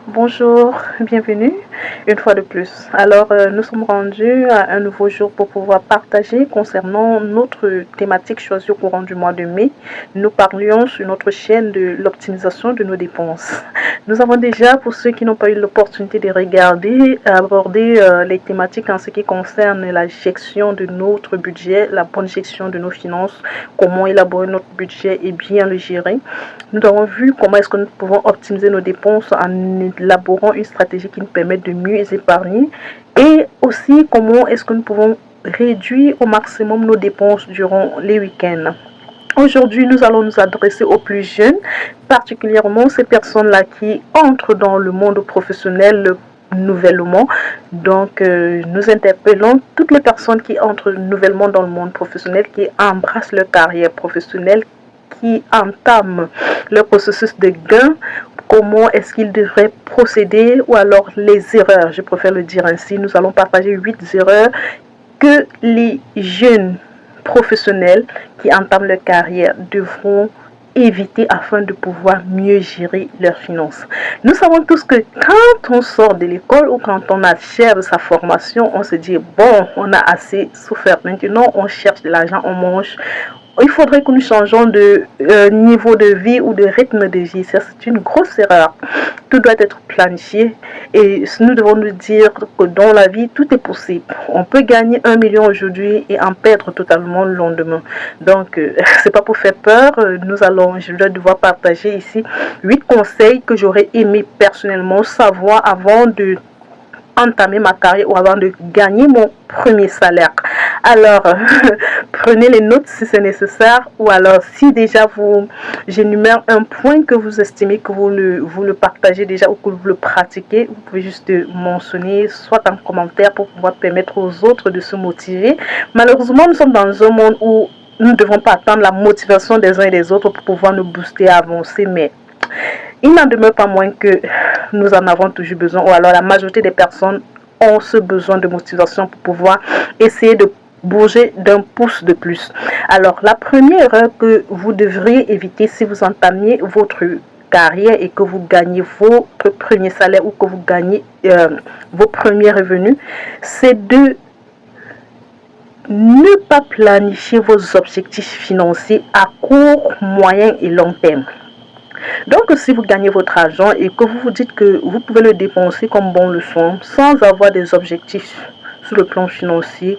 Bonjour, bienvenue une fois de plus. Alors, nous sommes rendus à un nouveau jour pour pouvoir partager concernant notre thématique choisie au courant du mois de mai. Nous parlions sur notre chaîne de l'optimisation de nos dépenses. Nous avons déjà, pour ceux qui n'ont pas eu l'opportunité de regarder, abordé les thématiques en ce qui concerne la gestion de notre budget, la bonne gestion de nos finances, comment élaborer notre budget et bien le gérer. Nous avons vu comment est-ce que nous pouvons optimiser nos dépenses en élaborant une stratégie qui nous permet de mieux épargner et aussi comment est-ce que nous pouvons réduire au maximum nos dépenses durant les week-ends. Aujourd'hui, nous allons nous adresser aux plus jeunes, particulièrement ces personnes-là qui entrent dans le monde professionnel nouvellement. Donc, nous interpellons toutes les personnes qui entrent nouvellement dans le monde professionnel, qui embrassent leur carrière professionnelle, qui entament leur processus de gain, comment est-ce qu'ils devraient procéder ou alors les erreurs, je préfère le dire ainsi. Nous allons partager 8 erreurs que les jeunes professionnels qui entament leur carrière devront éviter afin de pouvoir mieux gérer leurs finances. Nous savons tous que quand on sort de l'école ou quand on achève sa formation, on se dit bon, on a assez souffert. Maintenant, on cherche de l'argent, on mange. Il faudrait que nous changeons de niveau de vie ou de rythme de vie. C'est une grosse erreur. Tout doit être planifié et nous devons nous dire que dans la vie, tout est possible. On peut gagner 1 million aujourd'hui et en perdre totalement le lendemain. Donc, c'est pas pour faire peur. Je vais devoir partager ici 8 conseils que j'aurais aimé personnellement savoir avant de entamer ma carrière ou avant de gagner mon premier salaire. Alors, prenez les notes si c'est nécessaire ou alors si déjà j'énumère un point que vous estimez que vous le partagez déjà ou que vous le pratiquez, vous pouvez juste mentionner soit en commentaire pour pouvoir permettre aux autres de se motiver. Malheureusement, nous sommes dans un monde où nous ne devons pas attendre la motivation des uns et des autres pour pouvoir nous booster à avancer, mais il n'en demeure pas moins que nous en avons toujours besoin, ou alors la majorité des personnes ont ce besoin de motivation pour pouvoir essayer de bouger d'un pouce de plus. Alors, la première erreur que vous devriez éviter si vous entamiez votre carrière et que vous gagnez votre premier salaire ou que vous gagnez vos premiers revenus, c'est de ne pas planifier vos objectifs financiers à court, moyen et long terme. Donc, si vous gagnez votre argent et que vous vous dites que vous pouvez le dépenser comme bon le semble, sans avoir des objectifs sur le plan financier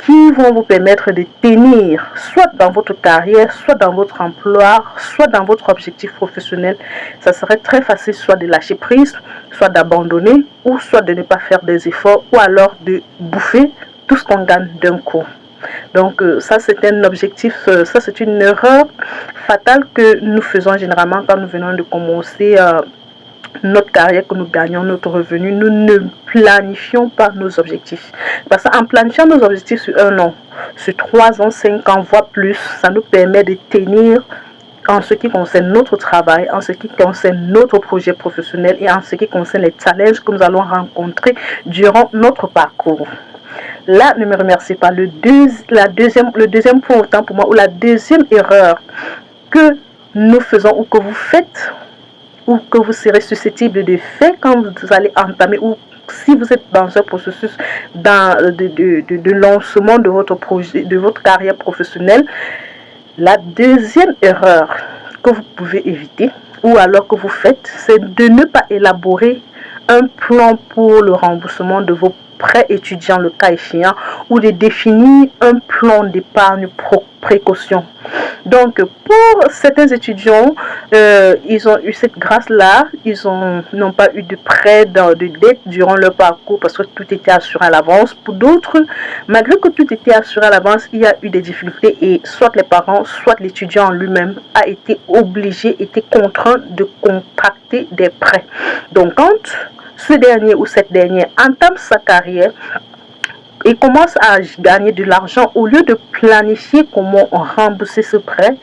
qui vont vous permettre de tenir soit dans votre carrière, soit dans votre emploi, soit dans votre objectif professionnel, ça serait très facile soit de lâcher prise, soit d'abandonner, ou soit de ne pas faire des efforts, ou alors de bouffer tout ce qu'on gagne d'un coup. Donc ça c'est un objectif, ça c'est une erreur fatale que nous faisons généralement quand nous venons de commencer notre carrière, que nous gagnons notre revenu. Nous ne planifions pas nos objectifs. Parce qu'en planifiant nos objectifs sur 1 an, sur 3 ans, 5 ans, voire plus, ça nous permet de tenir en ce qui concerne notre travail, en ce qui concerne notre projet professionnel et en ce qui concerne les challenges que nous allons rencontrer durant notre parcours. Là, ne me remerciez pas. Le deuxième point autant pour moi, ou la deuxième erreur que nous faisons ou que vous faites ou que vous serez susceptible de faire quand vous allez entamer ou si vous êtes dans un processus de lancement de votre projet, de votre carrière professionnelle, la deuxième erreur que vous pouvez éviter ou alors que vous faites, c'est de ne pas élaborer un plan pour le remboursement de vos prêts étudiants, le cas échéant, ou de définir un plan d'épargne précaution. Donc, pour certains étudiants, ils ont eu cette grâce-là, ils n'ont pas eu de prêts, de dettes durant leur parcours parce que tout était assuré à l'avance. Pour d'autres, malgré que tout était assuré à l'avance, il y a eu des difficultés et soit les parents, soit l'étudiant en lui-même a été obligé, était contraint de contracter des prêts. Donc, quand ce dernier ou cette dernière entame sa carrière et commence à gagner de l'argent, au lieu de planifier comment rembourser ce prêt,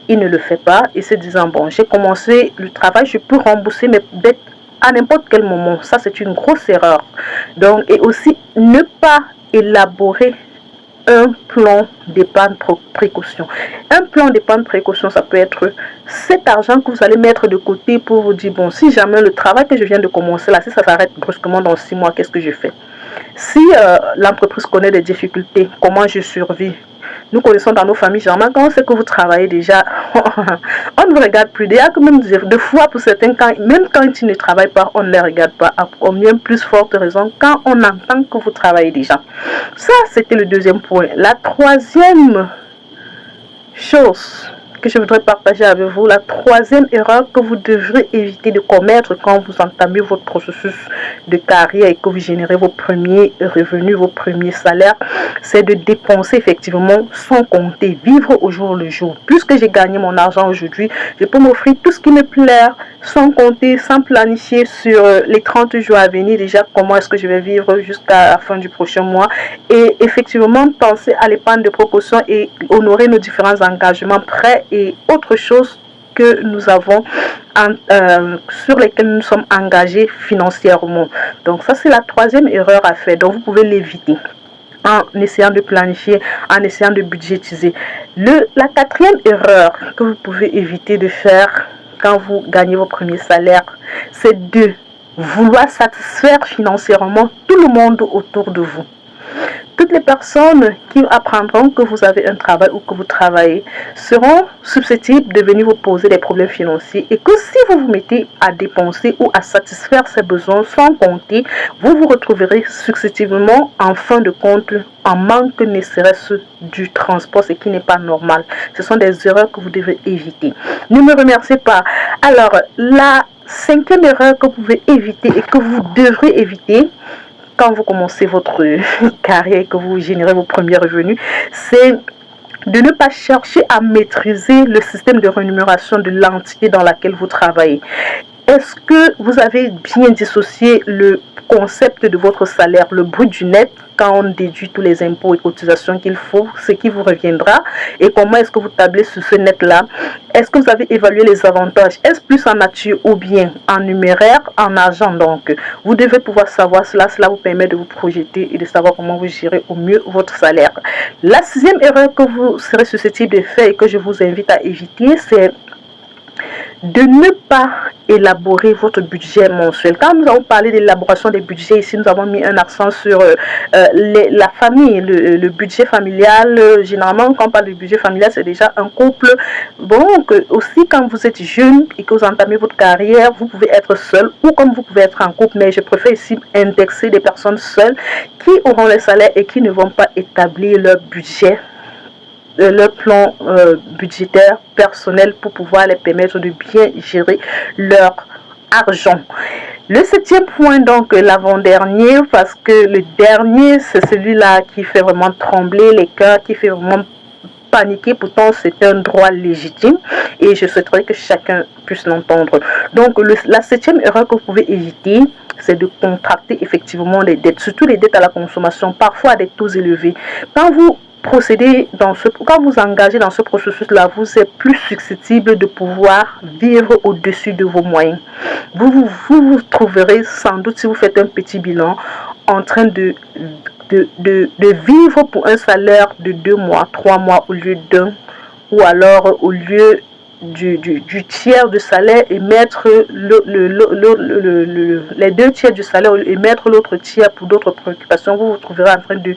il ne le fait pas et se disant bon, j'ai commencé le travail, je peux rembourser mes dettes à n'importe quel moment. Ça, c'est une grosse erreur. Donc, et aussi ne pas élaborer un plan d'épargne précaution. Un plan d'épargne précaution, ça peut être cet argent que vous allez mettre de côté pour vous dire, bon, si jamais le travail que je viens de commencer là, si ça s'arrête brusquement dans 6 mois, qu'est-ce que je fais? Si l'entreprise connaît des difficultés, comment je survis? Nous connaissons dans nos familles, généralement, quand on sait que vous travaillez déjà, on ne vous regarde plus. Déjà que même des fois, pour certains cas, même quand ils ne travaillent pas, on ne les regarde pas. À combien plus forte raison quand on entend que vous travaillez déjà. Ça, c'était le deuxième point. La troisième chose que je voudrais partager avec vous, la troisième erreur que vous devrez éviter de commettre quand vous entamez votre processus de carrière et que vous générez vos premiers revenus, vos premiers salaires, c'est de dépenser effectivement sans compter, vivre au jour le jour. Puisque j'ai gagné mon argent aujourd'hui, je peux m'offrir tout ce qui me plaît, sans compter, sans planifier sur les 30 jours à venir déjà comment est-ce que je vais vivre jusqu'à la fin du prochain mois, et effectivement penser à l'épargne de précaution et honorer nos différents engagements prêts et autre chose que nous avons sur lesquels nous sommes engagés financièrement. Donc ça, c'est la troisième erreur à faire. Donc vous pouvez l'éviter en essayant de planifier, en essayant de budgétiser. La quatrième erreur que vous pouvez éviter de faire quand vous gagnez vos premiers salaires, c'est de vouloir satisfaire financièrement tout le monde autour de vous. Toutes les personnes qui apprendront que vous avez un travail ou que vous travaillez seront susceptibles de venir vous poser des problèmes financiers, et que si vous vous mettez à dépenser ou à satisfaire ces besoins sans compter, vous vous retrouverez successivement en fin de compte en manque ne serait-ce du transport, ce qui n'est pas normal. Ce sont des erreurs que vous devez éviter. Ne me remerciez pas. Alors, la cinquième erreur que vous pouvez éviter et que vous devrez éviter quand vous commencez votre carrière et que vous générez vos premiers revenus, c'est de ne pas chercher à maîtriser le système de rémunération de l'entité dans laquelle vous travaillez. Est-ce que vous avez bien dissocié le concept de votre salaire, le brut du net, quand on déduit tous les impôts et cotisations qu'il faut, ce qui vous reviendra, et comment est-ce que vous tablez sur ce net-là? Est-ce que vous avez évalué les avantages? Est-ce plus en nature ou bien en numéraire, en argent? Donc, vous devez pouvoir savoir cela. Cela vous permet de vous projeter et de savoir comment vous gérez au mieux votre salaire. La sixième erreur que vous serez susceptible de faire et que je vous invite à éviter, c'est de ne pas élaborer votre budget mensuel. Quand nous avons parlé d'élaboration des budgets, ici nous avons mis un accent sur la famille, le budget familial. Généralement, quand on parle de budget familial, c'est déjà un couple. Donc, aussi quand vous êtes jeune et que vous entamez votre carrière, vous pouvez être seul ou comme vous pouvez être en couple, mais je préfère ici indexer des personnes seules qui auront les salaires et qui ne vont pas établir leur budget, leur plan budgétaire personnel pour pouvoir les permettre de bien gérer leur argent. Le septième point, donc l'avant-dernier, parce que le dernier, c'est celui-là qui fait vraiment trembler les cœurs, qui fait vraiment paniquer, pourtant c'est un droit légitime et je souhaiterais que chacun puisse l'entendre. Donc la septième erreur que vous pouvez éviter, c'est de contracter effectivement les dettes, surtout les dettes à la consommation, parfois à des taux élevés. Quand vous procédez quand vous engagez dans ce processus-là, vous êtes plus susceptible de pouvoir vivre au-dessus de vos moyens. Vous trouverez sans doute, si vous faites un petit bilan, en train de vivre pour un salaire de 2 mois, 3 mois au lieu d'un, ou alors au lieu du tiers de salaire et mettre les 2 tiers du salaire et mettre l'autre tiers pour d'autres préoccupations. Vous vous trouverez en train de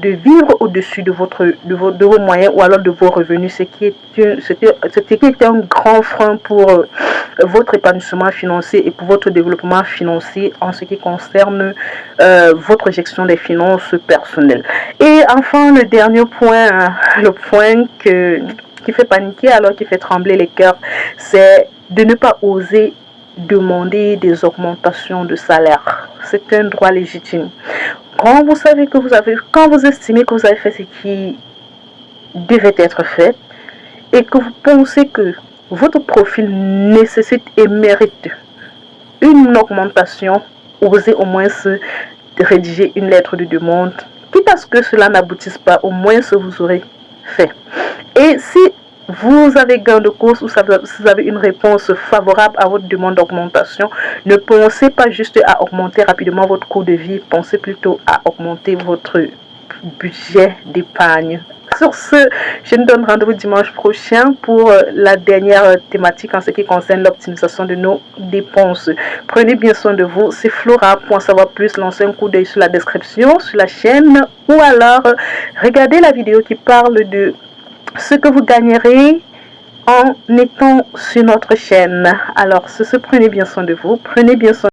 vivre au-dessus de vos moyens ou alors de vos revenus, ce qui est un grand frein pour votre épanouissement financier et pour votre développement financier en ce qui concerne votre gestion des finances personnelles. Et enfin, le dernier point, le point qui fait paniquer alors qui fait trembler les cœurs, c'est de ne pas oser demander des augmentations de salaire. C'est un droit légitime. Quand vous savez que quand vous estimez que vous avez fait ce qui devait être fait et que vous pensez que votre profil nécessite et mérite une augmentation, osez au moins rédiger une lettre de demande, quitte à ce que cela n'aboutisse pas, au moins ce vous aurez fait. Et si vous avez gain de cause ou si vous avez une réponse favorable à votre demande d'augmentation, ne pensez pas juste à augmenter rapidement votre coût de vie, pensez plutôt à augmenter votre budget d'épargne. Sur ce, je nous donne rendez-vous dimanche prochain pour la dernière thématique en ce qui concerne l'optimisation de nos dépenses. Prenez bien soin de vous. C'est Flora. Pour en savoir plus, lancez un coup d'œil sur la description, sur la chaîne, ou alors regardez la vidéo qui parle de ce que vous gagnerez en étant sur notre chaîne. Alors, prenez bien soin de vous. Prenez bien soin